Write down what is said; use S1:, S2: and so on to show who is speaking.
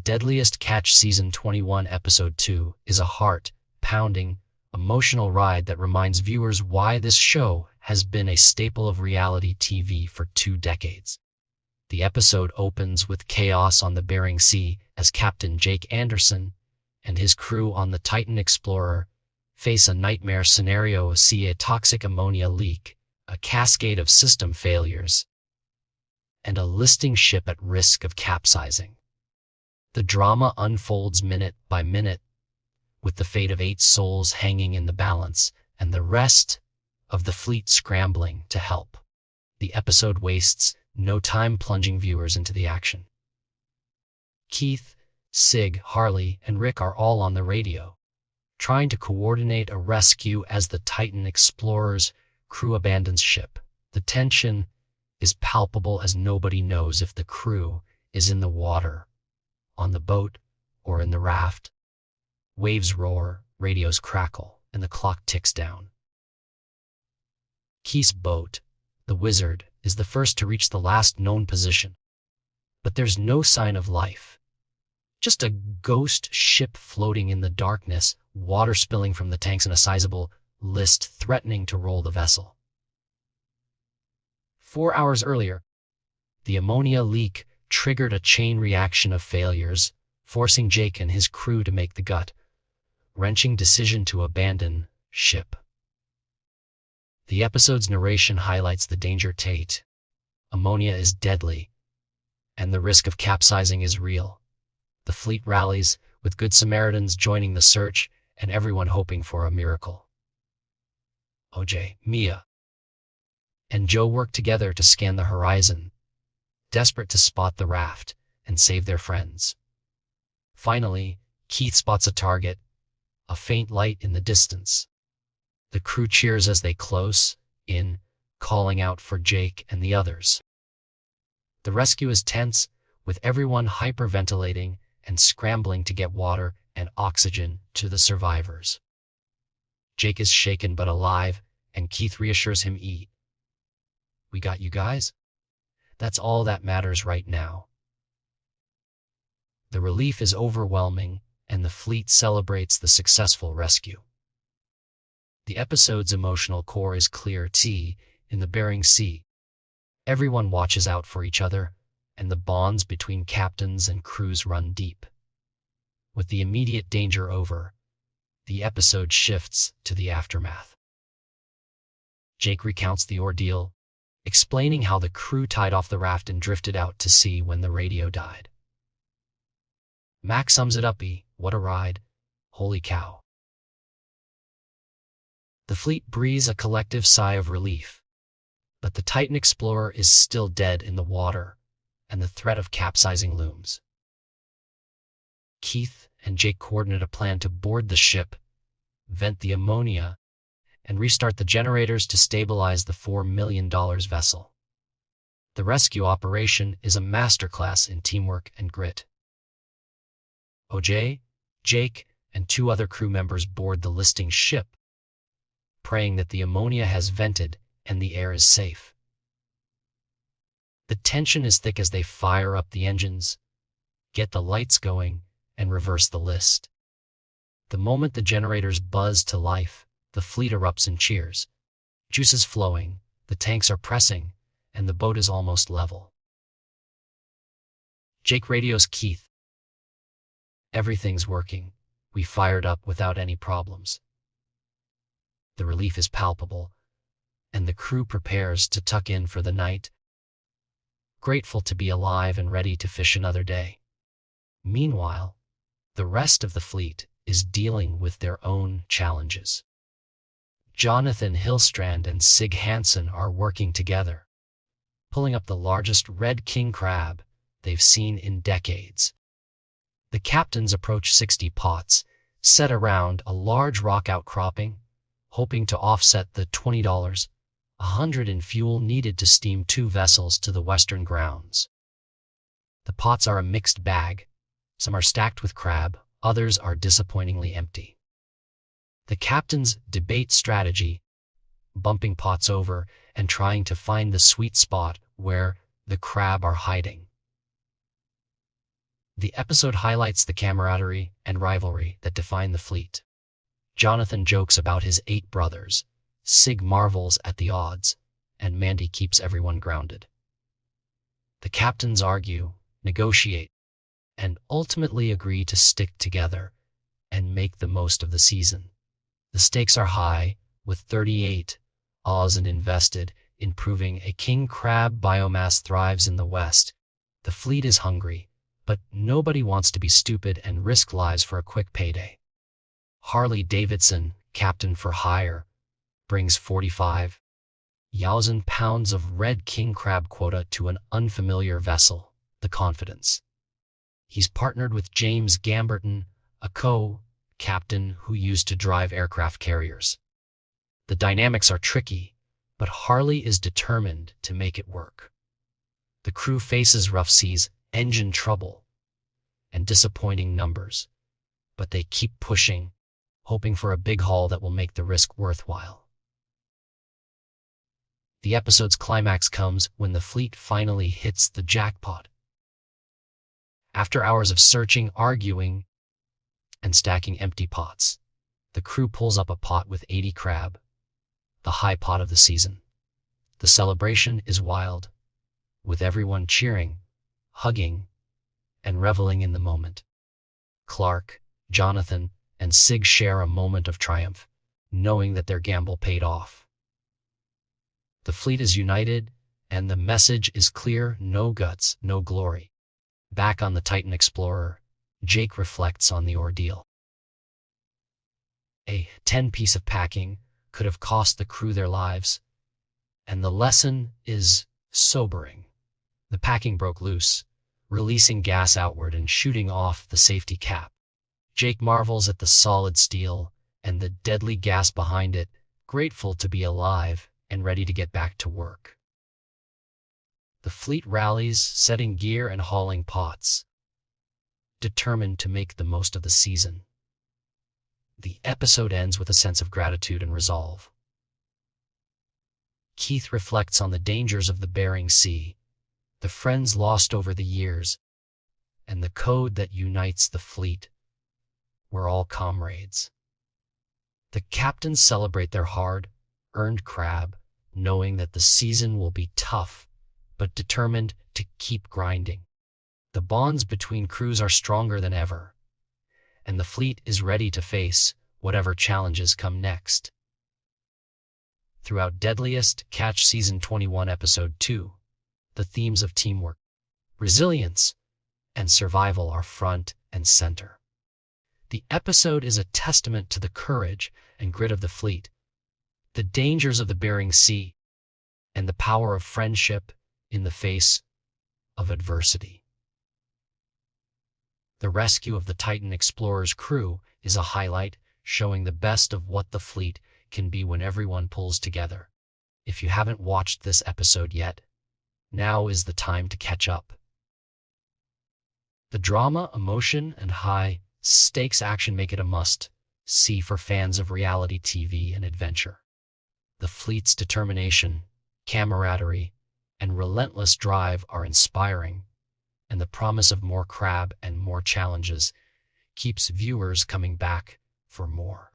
S1: Deadliest Catch Season 21 Episode 2 is a heart-pounding, emotional ride that reminds viewers why this show has been a staple of reality TV for 2 decades. The episode opens with chaos on the Bering Sea as Captain Jake Anderson and his crew on the Titan Explorer face a nightmare scenario: see a toxic ammonia leak, a cascade of system failures, and a listing ship at risk of capsizing. The drama unfolds minute by minute, with the fate of 8 souls hanging in the balance and the rest of the fleet scrambling to help. The episode wastes no time plunging viewers into the action. Keith, Sig, Harley, and Rick are all on the radio, trying to coordinate a rescue as the Titan Explorer's crew abandons ship. The tension is palpable as nobody knows if the crew is in the water, on the boat, or in the raft. Waves roar, radios crackle, and the clock ticks down. Keith's boat, the Wizard, is the first to reach the last known position. But there's no sign of life. Just a ghost ship floating in the darkness, water spilling from the tanks and a sizable list threatening to roll the vessel. 4 hours earlier, the ammonia leak triggered a chain reaction of failures, forcing Jake and his crew to make the gut-wrenching decision to abandon ship. The episode's narration highlights the danger. Ammonia is deadly, and the risk of capsizing is real. The fleet rallies, with Good Samaritans joining the search and everyone hoping for a miracle. OJ, Mia, and Joe work together to scan the horizon, desperate to spot the raft and save their friends. Finally, Keith spots a target, a faint light in the distance. The crew cheers as they close in, calling out for Jake and the others. The rescue is tense, with everyone hyperventilating and scrambling to get water and oxygen to the survivors. Jake is shaken but alive, and Keith reassures him, "We got you guys. That's all that matters right now." The relief is overwhelming, and the fleet celebrates the successful rescue. The episode's emotional core is clear. In the Bering Sea, everyone watches out for each other, and the bonds between captains and crews run deep. With the immediate danger over, the episode shifts to the aftermath. Jake recounts the ordeal, explaining how the crew tied off the raft and drifted out to sea when the radio died. Mac sums it up, "What a ride. Holy cow." The fleet breathes a collective sigh of relief, but the Titan Explorer is still dead in the water, and the threat of capsizing looms. Keith and Jake coordinate a plan to board the ship, vent the ammonia, and restart the generators to stabilize the $4 million vessel. The rescue operation is a masterclass in teamwork and grit. OJ, Jake, and 2 other crew members board the listing ship, praying that the ammonia has vented and the air is safe. The tension is thick as they fire up the engines, get the lights going, and reverse the list. The moment the generators buzz to life, the fleet erupts in cheers. Juice is flowing, the tanks are pressing, and the boat is almost level. Jake radios Keith. "Everything's working. We fired up without any problems." The relief is palpable, and the crew prepares to tuck in for the night, grateful to be alive and ready to fish another day. Meanwhile, the rest of the fleet is dealing with their own challenges. Jonathan Hillstrand and Sig Hansen are working together, pulling up the largest red king crab they've seen in decades. The captains approach 60 pots, set around a large rock outcropping, hoping to offset the $20, $100 in fuel needed to steam 2 vessels to the western grounds. The pots are a mixed bag. Some are stacked with crab, others are disappointingly empty. The captains debate strategy, bumping pots over and trying to find the sweet spot where the crab are hiding. The episode highlights the camaraderie and rivalry that define the fleet. Jonathan jokes about his 8 brothers, Sig marvels at the odds, and Mandy keeps everyone grounded. The captains argue, negotiate, and ultimately agree to stick together and make the most of the season. The stakes are high, with 38 Aussies invested in proving a king crab biomass thrives in the West. The fleet is hungry, but nobody wants to be stupid and risk lives for a quick payday. Harley Davidson, captain for hire, brings 45,000 pounds of red king crab quota to an unfamiliar vessel, the Confidence. He's partnered with James Gamberton, a co-captain who used to drive aircraft carriers. The dynamics are tricky, but Harley is determined to make it work. The crew faces rough seas, engine trouble, and disappointing numbers, but they keep pushing, hoping for a big haul that will make the risk worthwhile. The episode's climax comes when the fleet finally hits the jackpot. After hours of searching, arguing, and stacking empty pots, the crew pulls up a pot with 80 crab, the high pot of the season. The celebration is wild, with everyone cheering, hugging, and reveling in the moment. Clark, Jonathan, and Sig share a moment of triumph, knowing that their gamble paid off. The fleet is united, and the message is clear: no guts, no glory. Back on the Titan Explorer, Jake reflects on the ordeal. A 10-piece of packing could have cost the crew their lives, and the lesson is sobering. The packing broke loose, releasing gas outward and shooting off the safety cap. Jake marvels at the solid steel and the deadly gas behind it, grateful to be alive and ready to get back to work. The fleet rallies, setting gear and hauling pots, determined to make the most of the season. The episode ends with a sense of gratitude and resolve. Keith reflects on the dangers of the Bering Sea, the friends lost over the years, and the code that unites the fleet. We're all comrades. The captains celebrate their hard-earned crab, knowing that the season will be tough, but determined to keep grinding. The bonds between crews are stronger than ever, and the fleet is ready to face whatever challenges come next. Throughout Deadliest, catch Season 21, Episode 2. The themes of teamwork, resilience, and survival are front and center. The episode is a testament to the courage and grit of the fleet, the dangers of the Bering Sea, and the power of friendship in the face of adversity. The rescue of the Titan Explorer's crew is a highlight, showing the best of what the fleet can be when everyone pulls together. If you haven't watched this episode yet, now is the time to catch up. The drama, emotion, and high-stakes action make it a must-see for fans of reality TV and adventure. The fleet's determination, camaraderie, and relentless drive are inspiring, and the promise of more crab and more challenges keeps viewers coming back for more.